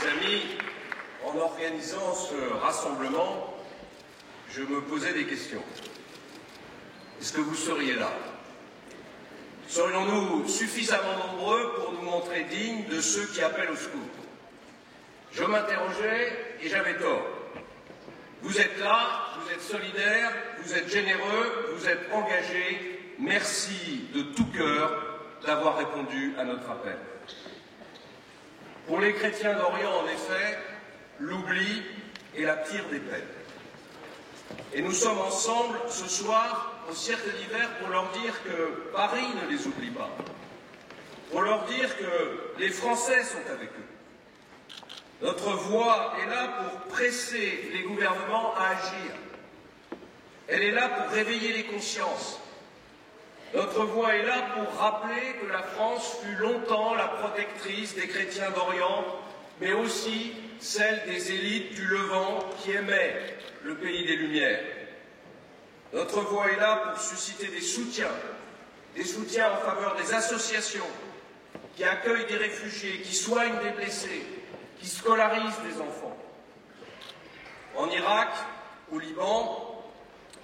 Chers amis, en organisant ce rassemblement, je me posais des questions. Est-ce que vous seriez là? Serions-nous suffisamment nombreux pour nous montrer dignes de ceux qui appellent au secours? Je m'interrogeais et j'avais tort. Vous êtes là, vous êtes solidaires, vous êtes généreux, vous êtes engagés. Merci de tout cœur d'avoir répondu à notre appel. Pour les chrétiens d'Orient, en effet, l'oubli est la pire des peines. Et nous sommes ensemble ce soir au Cercle d'hiver pour leur dire que Paris ne les oublie pas, pour leur dire que les Français sont avec eux. Notre voix est là pour presser les gouvernements à agir. Elle est là pour réveiller les consciences. Notre voix est là pour rappeler que la France fut longtemps la protectrice des chrétiens d'Orient, mais aussi celle des élites du Levant qui aimaient le pays des Lumières. Notre voix est là pour susciter des soutiens en faveur des associations qui accueillent des réfugiés, qui soignent des blessés, qui scolarisent des enfants. En Irak, au Liban,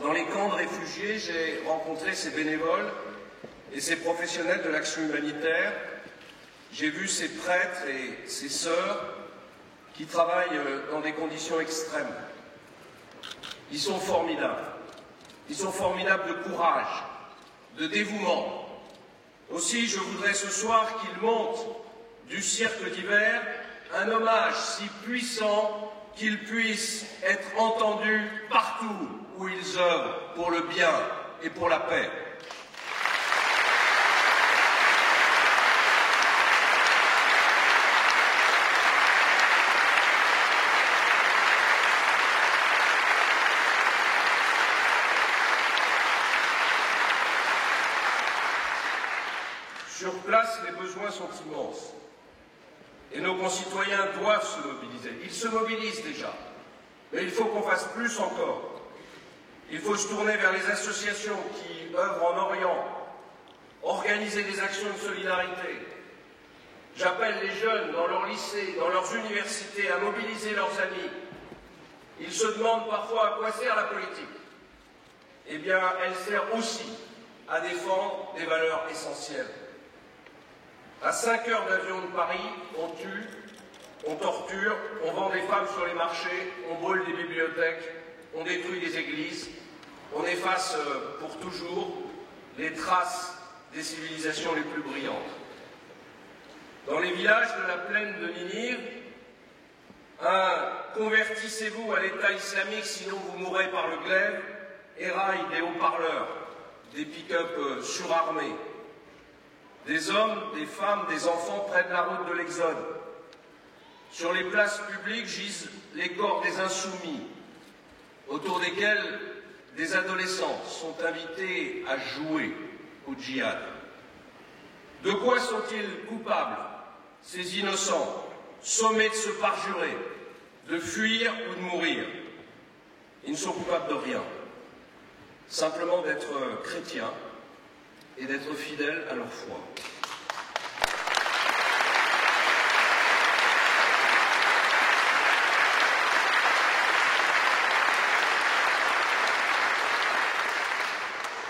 dans les camps de réfugiés, j'ai rencontré ces bénévoles et ces professionnels de l'action humanitaire. J'ai vu ces prêtres et ces sœurs qui travaillent dans des conditions extrêmes. Ils sont formidables. Ils sont formidables de courage, de dévouement. Aussi, je voudrais ce soir qu'ils montent du Cercle d'hiver un hommage si puissant qu'ils puissent être entendus partout où ils œuvrent pour le bien et pour la paix. Sur place, les besoins sont immenses. Et nos concitoyens doivent se mobiliser. Ils se mobilisent déjà. Mais il faut qu'on fasse plus encore. Il faut se tourner vers les associations qui œuvrent en Orient, organiser des actions de solidarité. J'appelle les jeunes dans leurs lycées, dans leurs universités, à mobiliser leurs amis. Ils se demandent parfois à quoi sert la politique. Eh bien, elle sert aussi à défendre des valeurs essentielles. À 5 heures d'avion de Paris, on tue, on torture, on vend des femmes sur les marchés, on brûle des bibliothèques, on détruit des églises, on efface pour toujours les traces des civilisations les plus brillantes. Dans les villages de la plaine de Ninive, convertissez-vous à l'État islamique, sinon vous mourrez par le glaive, éraille des haut-parleurs, des pick-up surarmés. Des hommes, des femmes, des enfants prennent la route de l'Exode. Sur les places publiques gisent les corps des insoumis, autour desquels des adolescents sont invités à jouer au djihad. De quoi sont-ils coupables, ces innocents, sommés de se parjurer, de fuir ou de mourir? Ils ne sont coupables de rien, simplement d'être chrétiens et d'être fidèles à leur foi.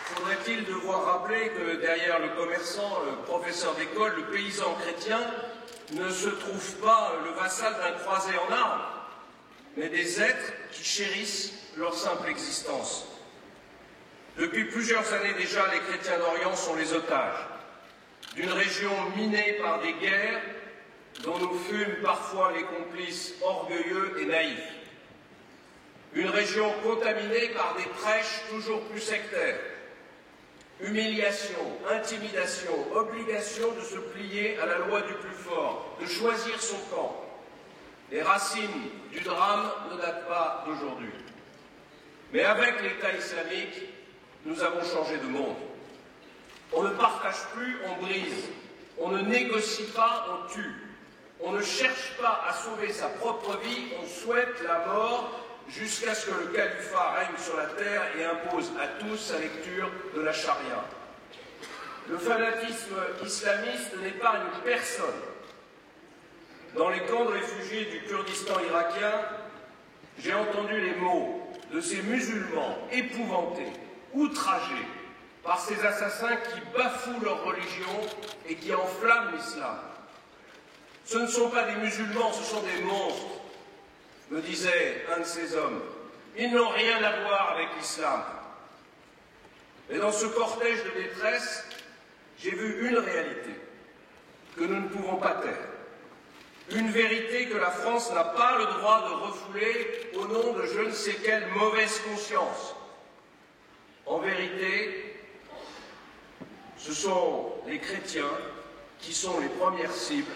Faudrait-il devoir rappeler que derrière le commerçant, le professeur d'école, le paysan chrétien ne se trouve pas le vassal d'un croisé en armes, mais des êtres qui chérissent leur simple existence. Depuis plusieurs années déjà, les chrétiens d'Orient sont les otages d'une région minée par des guerres dont nous fûmes parfois les complices orgueilleux et naïfs. Une région contaminée par des prêches toujours plus sectaires. Humiliation, intimidation, obligation de se plier à la loi du plus fort, de choisir son camp. Les racines du drame ne datent pas d'aujourd'hui. Mais avec l'État islamique, nous avons changé de monde. On ne partage plus, on brise. On ne négocie pas, on tue. On ne cherche pas à sauver sa propre vie, on souhaite la mort jusqu'à ce que le califat règne sur la terre et impose à tous sa lecture de la charia. Le fanatisme islamiste n'est pas une personne. dans les camps de réfugiés du Kurdistan irakien, j'ai entendu les mots de ces musulmans épouvantés, outragés par ces assassins qui bafouent leur religion et qui enflamment l'islam. Ce ne sont pas des musulmans, ce sont des monstres, me disait un de ces hommes. Ils n'ont rien à voir avec l'islam. Mais dans ce cortège de détresse, j'ai vu une réalité que nous ne pouvons pas taire. Une vérité que la France n'a pas le droit de refouler au nom de je ne sais quelle mauvaise conscience. En vérité, ce sont les chrétiens qui sont les premières cibles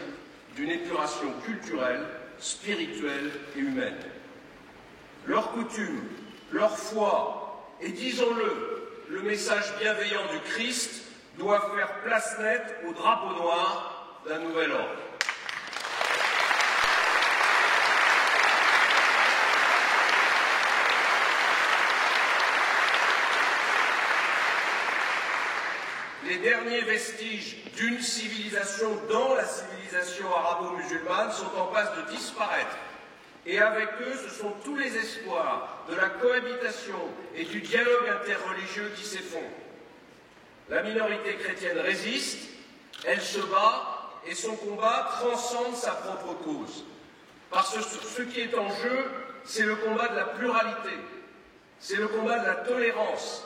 d'une épuration culturelle, spirituelle et humaine. Leurs coutumes, leur foi et, disons-le, le message bienveillant du Christ doivent faire place nette au drapeau noir d'un nouvel ordre. Les derniers vestiges d'une civilisation dans la civilisation arabo-musulmane sont en passe de disparaître. Et avec eux, ce sont tous les espoirs de la cohabitation et du dialogue interreligieux qui s'effondrent. La minorité chrétienne résiste, elle se bat et son combat transcende sa propre cause. Parce que ce qui est en jeu, c'est le combat de la pluralité, c'est le combat de la tolérance,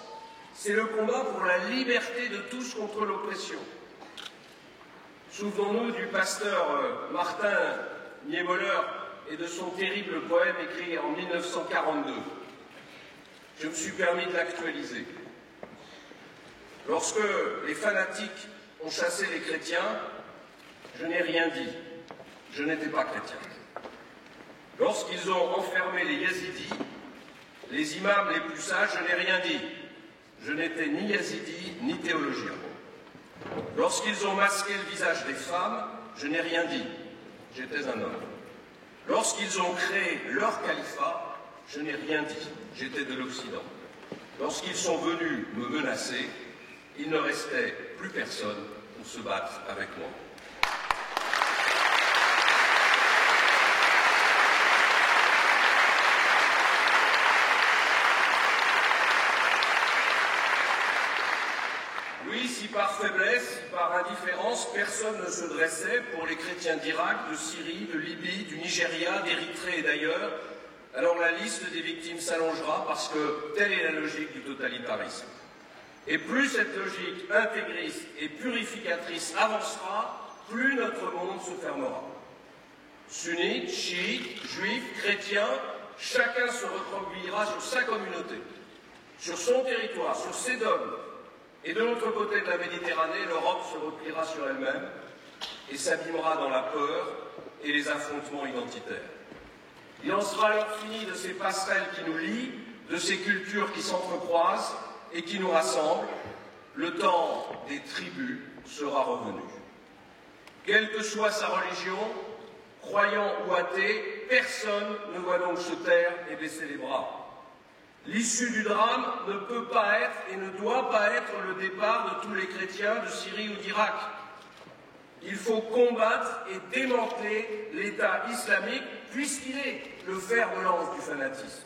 c'est le combat pour la liberté de tous contre l'oppression. Souvenons-nous du pasteur Martin Niemöller et de son terrible poème écrit en 1942. Je me suis permis de l'actualiser. Lorsque les fanatiques ont chassé les chrétiens, je n'ai rien dit. Je n'étais pas chrétien. Lorsqu'ils ont enfermé les yazidis, les imams les plus sages, je n'ai rien dit. Je n'étais ni yazidi, ni théologien. Lorsqu'ils ont masqué le visage des femmes, je n'ai rien dit. J'étais un homme. Lorsqu'ils ont créé leur califat, je n'ai rien dit. J'étais de l'Occident. Lorsqu'ils sont venus me menacer, il ne restait plus personne pour se battre avec moi. Oui, si par faiblesse, si par indifférence, personne ne se dressait pour les chrétiens d'Irak, de Syrie, de Libye, du Nigeria, d'Érythrée et d'ailleurs, alors la liste des victimes s'allongera parce que telle est la logique du totalitarisme. Et plus cette logique intégriste et purificatrice avancera, plus notre monde se fermera. Sunnites, chiites, juifs, chrétiens, chacun se recroquevillera sur sa communauté, sur son territoire, sur ses dogmes. Et de l'autre côté de la Méditerranée, l'Europe se repliera sur elle-même et s'abîmera dans la peur et les affrontements identitaires. Il en sera alors fini de ces passerelles qui nous lient, de ces cultures qui s'entrecroisent et qui nous rassemblent. Le temps des tribus sera revenu. Quelle que soit sa religion, croyant ou athée, personne ne doit donc se taire et baisser les bras. L'issue du drame ne peut pas être et ne doit pas être le départ de tous les chrétiens de Syrie ou d'Irak. Il faut combattre et démanteler l'État islamique puisqu'il est le fer de lance du fanatisme.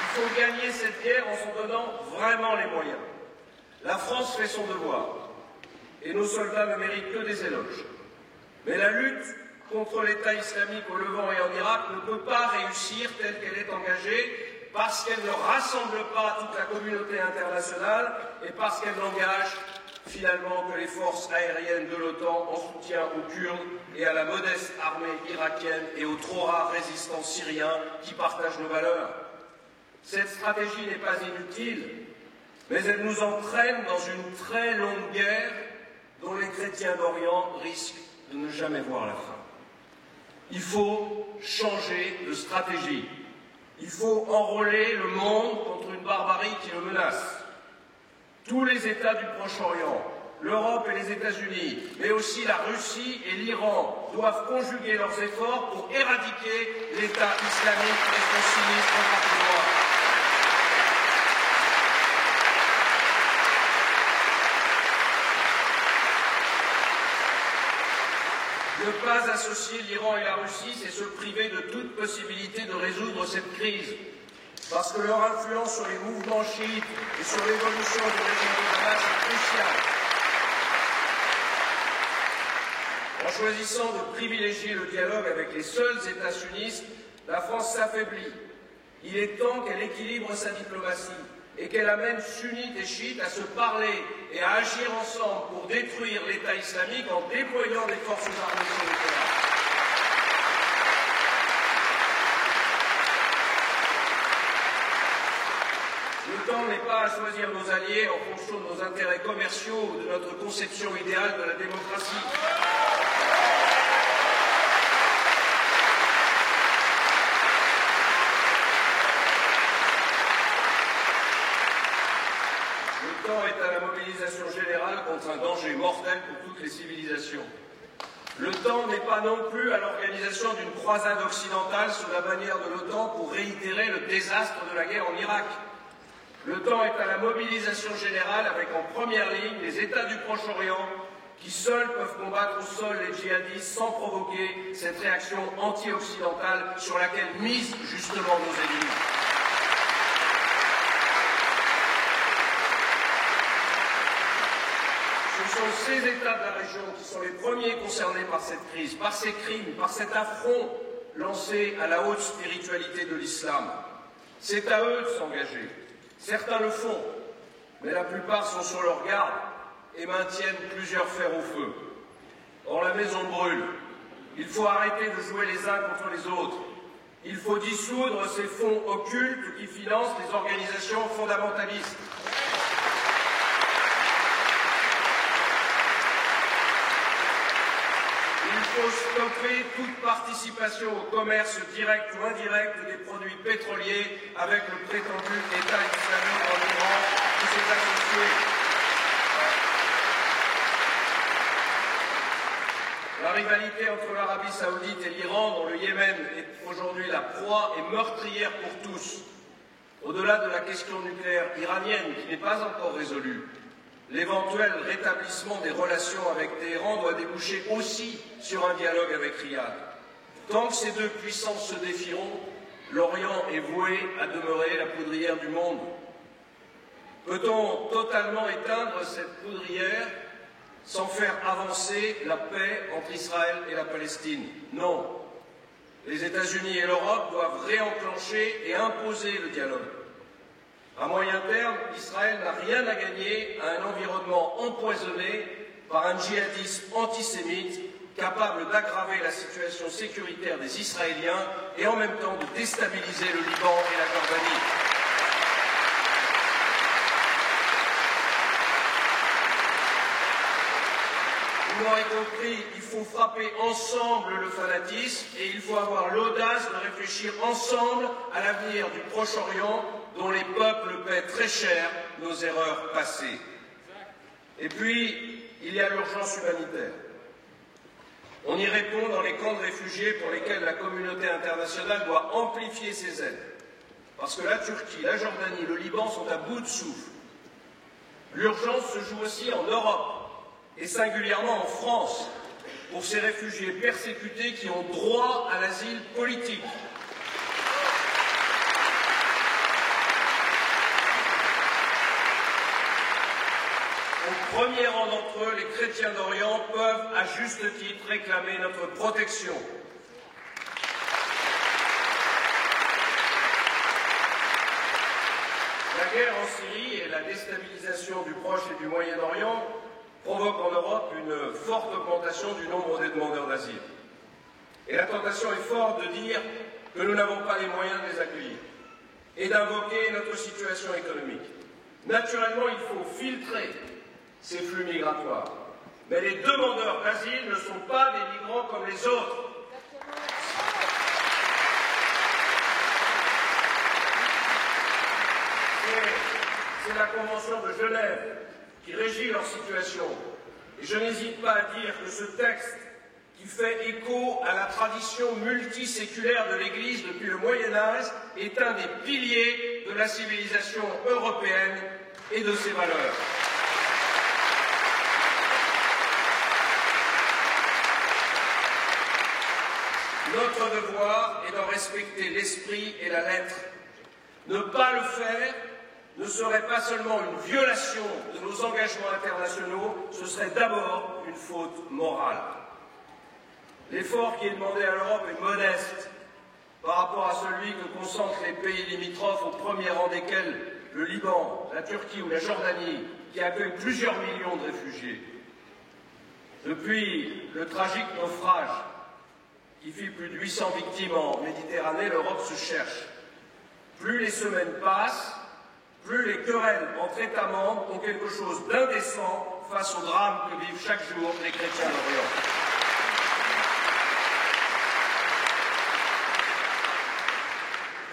Il faut gagner cette guerre en s'en donnant vraiment les moyens. La France fait son devoir. Et nos soldats ne méritent que des éloges. Mais la lutte contre l'État islamique au Levant et en Irak ne peut pas réussir telle qu'elle est engagée parce qu'elle ne rassemble pas toute la communauté internationale et parce qu'elle n'engage finalement que les forces aériennes de l'OTAN en soutien aux Kurdes et à la modeste armée irakienne et aux trop rares résistants syriens qui partagent nos valeurs. Cette stratégie n'est pas inutile, mais elle nous entraîne dans une très longue guerre dont les chrétiens d'Orient risquent de ne jamais voir la fin. Il faut changer de stratégie. Il faut enrôler le monde contre une barbarie qui le menace. Tous les États du Proche-Orient, l'Europe et les États-Unis, mais aussi la Russie et l'Iran doivent conjuguer leurs efforts pour éradiquer l'État islamique et son sinistre patrimoine. Ne pas associer l'Iran et la Russie, c'est se priver de toute possibilité de résoudre cette crise, parce que leur influence sur les mouvements chiites et sur l'évolution du régime de Damas est cruciale. En choisissant de privilégier le dialogue avec les seuls États sunnistes, la France s'affaiblit. Il est temps qu'elle équilibre sa diplomatie et qu'elle amène sunnites et chiites à se parler et à agir ensemble pour détruire l'État islamique en déployant des forces armées sur le terrain. Le temps n'est pas à choisir nos alliés en fonction de nos intérêts commerciaux ou de notre conception idéale de la démocratie. Le temps est à la mobilisation générale contre un danger mortel pour toutes les civilisations. Le temps n'est pas non plus à l'organisation d'une croisade occidentale sous la bannière de l'OTAN pour réitérer le désastre de la guerre en Irak. Le temps est à la mobilisation générale avec en première ligne les États du Proche-Orient qui seuls peuvent combattre au sol les djihadistes sans provoquer cette réaction anti-occidentale sur laquelle misent justement nos ennemis. Ce sont ces États de la région qui sont les premiers concernés par cette crise, par ces crimes, par cet affront lancé à la haute spiritualité de l'islam. C'est à eux de s'engager. Certains le font, mais la plupart sont sur leur garde et maintiennent plusieurs fers au feu. Or, la maison brûle. Il faut arrêter de jouer les uns contre les autres. Il faut dissoudre ces fonds occultes qui financent les organisations fondamentalistes. Il faut stopper toute participation au commerce direct ou indirect des produits pétroliers avec le prétendu État islamique en Iran et ses associés. La rivalité entre l'Arabie saoudite et l'Iran, dont le Yémen est aujourd'hui la proie, est meurtrière pour tous. Au-delà de la question nucléaire iranienne, qui n'est pas encore résolue, l'éventuel rétablissement des relations avec Téhéran doit déboucher aussi sur un dialogue avec Riyad. Tant que ces deux puissances se défieront, l'Orient est voué à demeurer la poudrière du monde. Peut-on totalement éteindre cette poudrière sans faire avancer la paix entre Israël et la Palestine? Non. Les États-Unis et l'Europe doivent réenclencher et imposer le dialogue. À moyen terme, Israël n'a rien à gagner à un environnement empoisonné par un djihadisme antisémite capable d'aggraver la situation sécuritaire des Israéliens et en même temps de déstabiliser le Liban et la Jordanie. Vous l'aurez compris, il faut frapper ensemble le fanatisme et il faut avoir l'audace de réfléchir ensemble à l'avenir du Proche-Orient dont les peuples paient très cher nos erreurs passées. Et puis, il y a l'urgence humanitaire. On y répond dans les camps de réfugiés pour lesquels la communauté internationale doit amplifier ses aides. Parce que la Turquie, la Jordanie, le Liban sont à bout de souffle. L'urgence se joue aussi en Europe, et singulièrement en France, pour ces réfugiés persécutés qui ont droit à l'asile politique. Au premier rang d'entre eux, les chrétiens d'Orient peuvent, à juste titre, réclamer notre protection. La guerre en Syrie et la déstabilisation du Proche et du Moyen-Orient provoquent en Europe une forte augmentation du nombre des demandeurs d'asile. Et la tentation est forte de dire que nous n'avons pas les moyens de les accueillir et d'invoquer notre situation économique. Naturellement, il faut filtrer ces flux migratoires. Mais les demandeurs d'asile ne sont pas des migrants comme les autres. C'est la Convention de Genève qui régit leur situation. Et je n'hésite pas à dire que ce texte, qui fait écho à la tradition multiséculaire de l'Église depuis le Moyen-Âge, est un des piliers de la civilisation européenne et de ses valeurs. Notre devoir est d'en respecter l'esprit et la lettre. Ne pas le faire ne serait pas seulement une violation de nos engagements internationaux, ce serait d'abord une faute morale. L'effort qui est demandé à l'Europe est modeste par rapport à celui que consentent les pays limitrophes, au premier rang desquels le Liban, la Turquie ou la Jordanie, qui accueillent plusieurs millions de réfugiés. Depuis le tragique naufrage qui fit plus de 800 victimes en Méditerranée, l'Europe se cherche. Plus les semaines passent, plus les querelles entre États membres ont quelque chose d'indécent face au drame que vivent chaque jour les chrétiens d'Orient.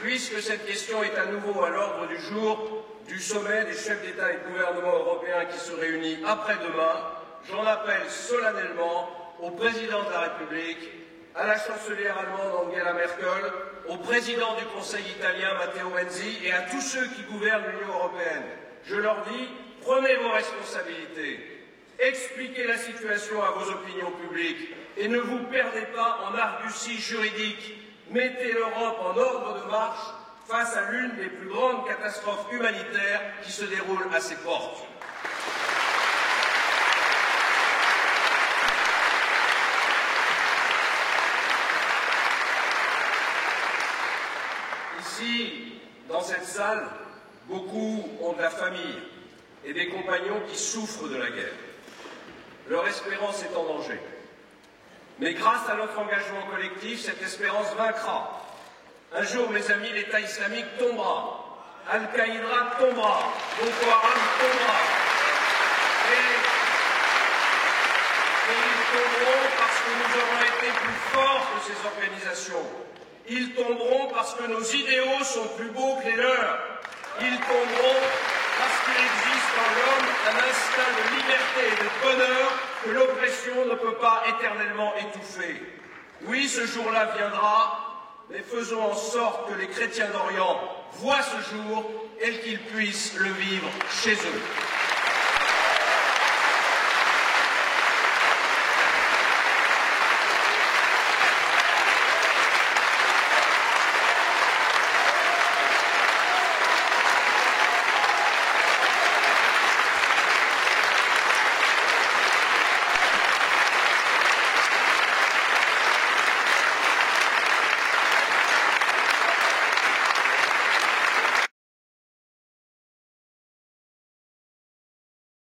Puisque cette question est à nouveau à l'ordre du jour du sommet des chefs d'État et de gouvernement européens qui se réunit après-demain, j'en appelle solennellement au président de la République, à la chancelière allemande Angela Merkel, au président du Conseil italien Matteo Renzi et à tous ceux qui gouvernent l'Union européenne. Je leur dis, prenez vos responsabilités, expliquez la situation à vos opinions publiques et ne vous perdez pas en arguties juridiques. Mettez l'Europe en ordre de marche face à l'une des plus grandes catastrophes humanitaires qui se déroulent à ses portes. Ici, dans cette salle, beaucoup ont de la famille et des compagnons qui souffrent de la guerre. Leur espérance est en danger. Mais grâce à notre engagement collectif, cette espérance vaincra. Un jour, mes amis, l'État islamique tombera. Al-Qaïda tombera. Boko Haram tombera. Et ils tomberont parce que nous aurons été plus forts que ces organisations. Ils tomberont parce que nos idéaux sont plus beaux que les leurs. Ils tomberont parce qu'il existe en l'homme un instinct de liberté et de bonheur que l'oppression ne peut pas éternellement étouffer. Oui, ce jour-là viendra, mais faisons en sorte que les chrétiens d'Orient voient ce jour et qu'ils puissent le vivre chez eux.